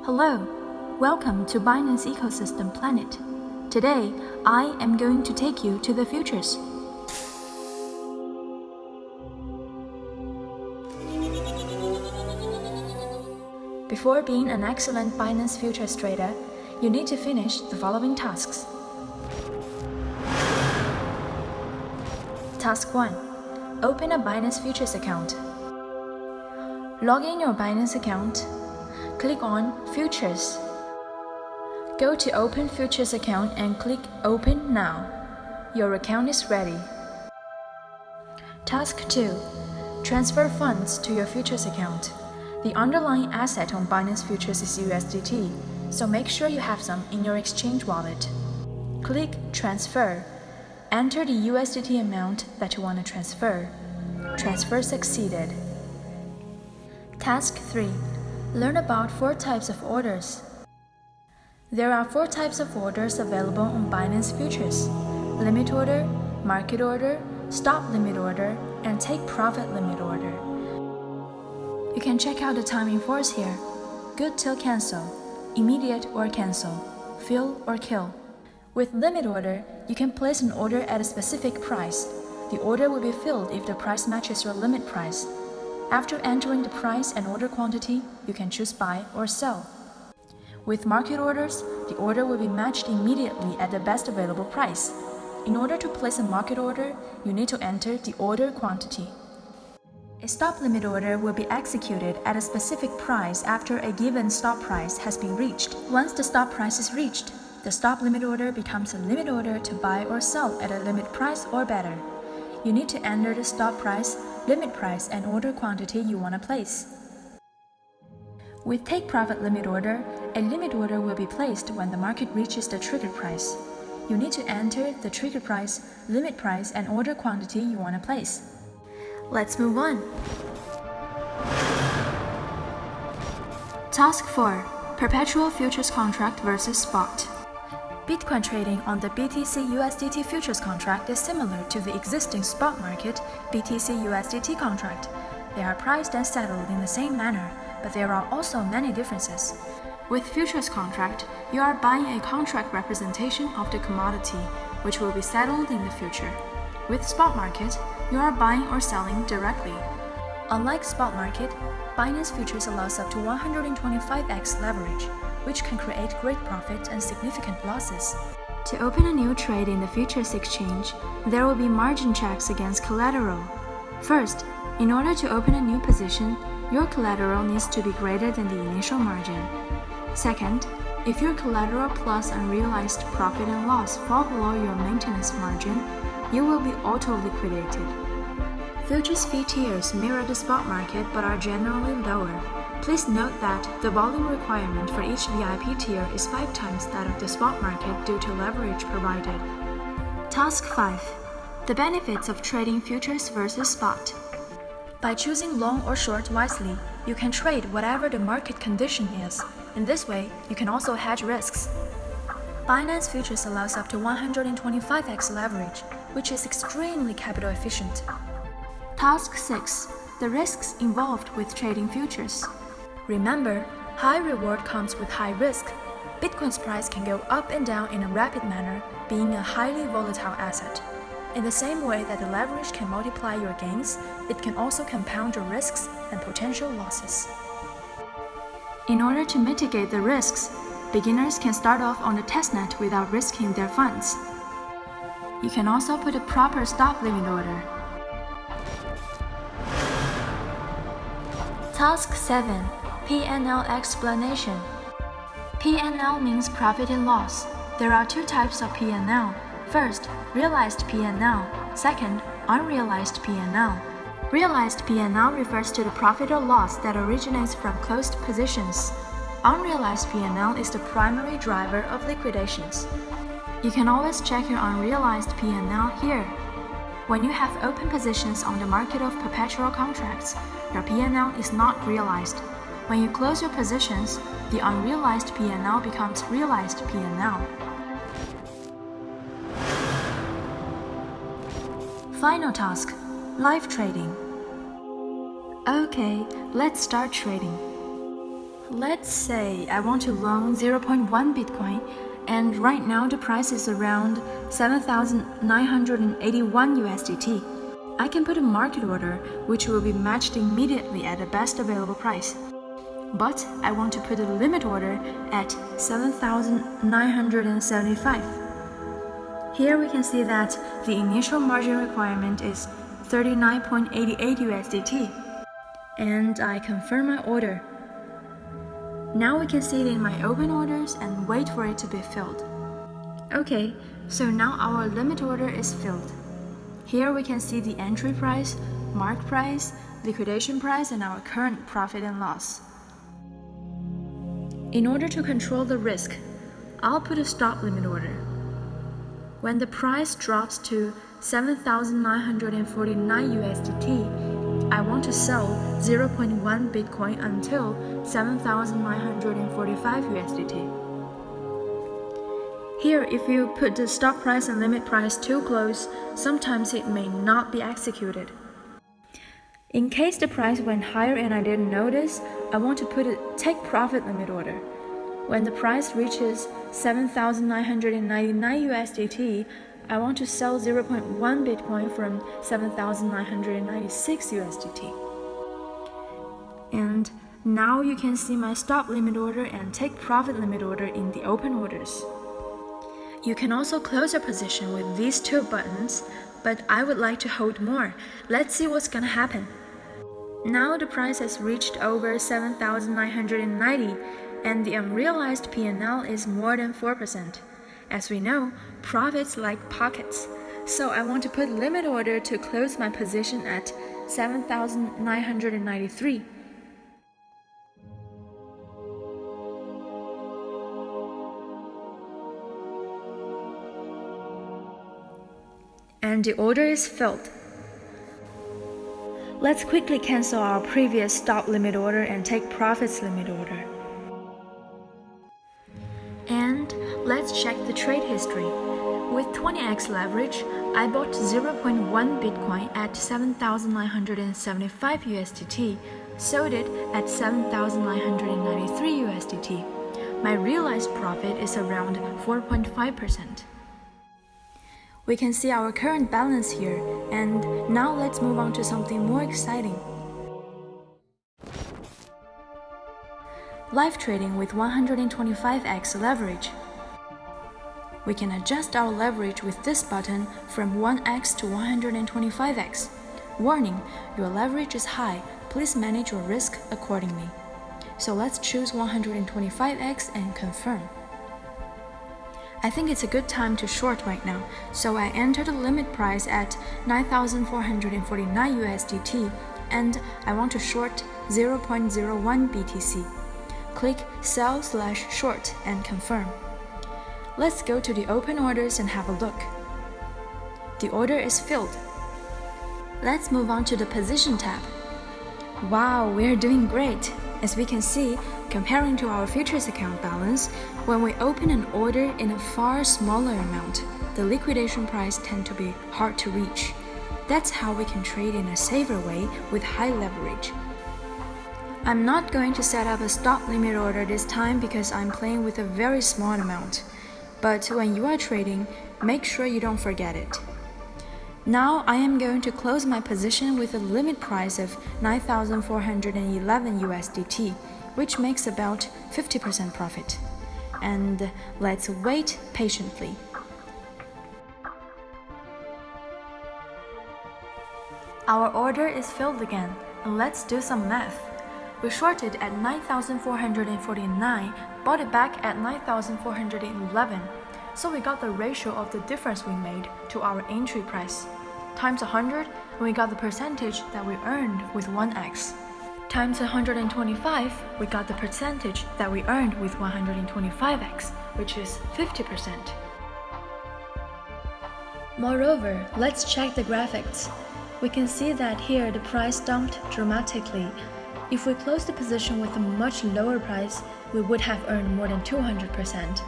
Hello, welcome to Binance Ecosystem Planet. Today, I am going to take you to the futures. Before being an excellent Binance futures trader, you need to finish the following tasks. Task 1. Open a Binance futures account. Log in your Binance account. Click on Futures. Go to Open Futures account and click Open Now. Your account is ready. Task 2. Transfer funds to your futures account. The underlying asset on Binance Futures is USDT, so make sure you have some in your exchange wallet. Click Transfer. Enter the USDT amount that you want to transfer. Transfer succeeded. Task 3. Learn about 4 types of orders. There are 4 types of orders available on Binance Futures: limit order, market order, stop limit order, and take profit limit order. You can check out the timing force here: good till cancel, immediate or cancel, fill or kill. With limit order, you can place an order at a specific price. The order will be filled if the price matches your limit price. After entering the price and order quantity, you can choose buy or sell. With market orders, the order will be matched immediately at the best available price. In order to place a market order, you need to enter the order quantity. A stop limit order will be executed at a specific price after a given stop price has been reached. Once the stop price is reached, the stop limit order becomes a limit order to buy or sell at a limit price or better. You need to enter the stop price, limit price, and order quantity you want to place. With take profit limit order, a limit order will be placed when the market reaches the trigger price. You need to enter the trigger price, limit price, and order quantity you want to place. Let's move on. Task 4. Perpetual futures contract versus spot. Bitcoin trading on the BTC-USDT futures contract is similar to the existing spot market BTC-USDT contract. They are priced and settled in the same manner, but there are also many differences. With futures contract, you are buying a contract representation of the commodity, which will be settled in the future. With spot market, you are buying or selling directly. Unlike spot market, Binance Futures allows up to 125x leverage, which can create great profit and significant losses. To open a new trade in the futures exchange, there will be margin checks against collateral. First, in order to open a new position, your collateral needs to be greater than the initial margin. Second, if your collateral plus unrealized profit and loss fall below your maintenance margin, you will be auto-liquidated. Futures fee tiers mirror the spot market but are generally lower. Please note that the volume requirement for each VIP tier is 5 times that of the spot market due to leverage provided. Task 5. The benefits of trading futures versus spot. By choosing long or short wisely, you can trade whatever the market condition is. In this way, you can also hedge risks. Binance Futures allows up to 125x leverage, which is extremely capital efficient. Task 6. The risks involved with trading futures. Remember, high reward comes with high risk. Bitcoin's price can go up and down in a rapid manner, being a highly volatile asset. In the same way that the leverage can multiply your gains, it can also compound your risks and potential losses. In order to mitigate the risks, beginners can start off on the testnet without risking their funds. You can also put a proper stop limit order. Task 7. PnL Explanation. PnL means profit and loss. There are 2 types of PnL. First, realized PnL. Second, unrealized PnL. Realized PnL refers to the profit or loss that originates from closed positions. Unrealized PnL is the primary driver of liquidations. You can always check your unrealized PnL here. When you have open positions on the market of perpetual contracts, your PnL is not realized. When you close your positions, the unrealized PnL becomes realized PnL. Final task: live trading. Okay, let's start trading. Let's say I want to loan 0.1 Bitcoin, and right now the price is around 7,981 USDT. I can put a market order which will be matched immediately at the best available price. But I want to put a limit order at 7,975. Here we can see that the initial margin requirement is 39.88 USDT. And I confirm my order. Now we can see it in my open orders and wait for it to be filled. Okay, so now our limit order is filled. Here we can see the entry price, mark price, liquidation price, and our current profit and loss. In order to control the risk, I'll put a stop limit order. When the price drops to 7,949 USDT, I want to sell 0.1 Bitcoin until 7,945 USDT. Here, if you put the stop price and limit price too close, sometimes it may not be executed. In case the price went higher and I didn't notice, I want to put a take profit limit order. When the price reaches 7,999 USDT, I want to sell 0.1 Bitcoin from 7,996 USDT. And now you can see my stop limit order and take profit limit order in the open orders. You can also close your position with these two buttons, but I would like to hold more. Let's see what's gonna happen. Now the price has reached over 7,990 and the unrealized PnL is more than 4%. As we know, profits like pockets. So I want to put limit order to close my position at 7,993. And the order is filled. Let's quickly cancel our previous stop limit order and take profits limit order. And let's check the trade history. With 20x leverage, I bought 0.1 Bitcoin at 7,975 USDT, sold it at 7,993 USDT. My realized profit is around 4.5%. We can see our current balance here, and now let's move on to something more exciting. Live trading with 125x leverage. We can adjust our leverage with this button from 1x to 125x. Warning, your leverage is high. Please manage your risk accordingly. So let's choose 125x and confirm. I think it's a good time to short right now, so I entered the limit price at 9,449 USDT and I want to short 0.01 BTC. Click sell/short and confirm. Let's go to the open orders and have a look. The order is filled. Let's move on to the position tab. Wow, we're doing great. As we can see, comparing to our futures account balance, when we open an order in a far smaller amount, the liquidation price tends to be hard to reach. That's how we can trade in a safer way with high leverage. I'm not going to set up a stop limit order this time because I'm playing with a very small amount. But when you are trading, make sure you don't forget it. Now I am going to close my position with a limit price of 9,411 USDT, which makes about 50% profit. And let's wait patiently. Our order is filled again, and let's do some math. We shorted at 9,449, bought it back at 9,411. So we got the ratio of the difference we made to our entry price. Times 100, and we got the percentage that we earned with 1x. Times 125, we got the percentage that we earned with 125x, which is 50%. Moreover, let's check the graphics. We can see that here the price dumped dramatically. If we closed the position with a much lower price, we would have earned more than 200%.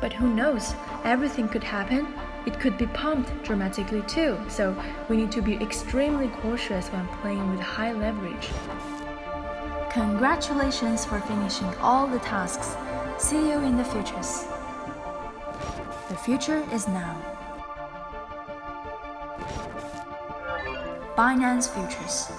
But who knows, everything could happen. It could be pumped dramatically too, so we need to be extremely cautious when playing with high leverage. Congratulations for finishing all the tasks. See you in the futures. The future is now. Binance Futures.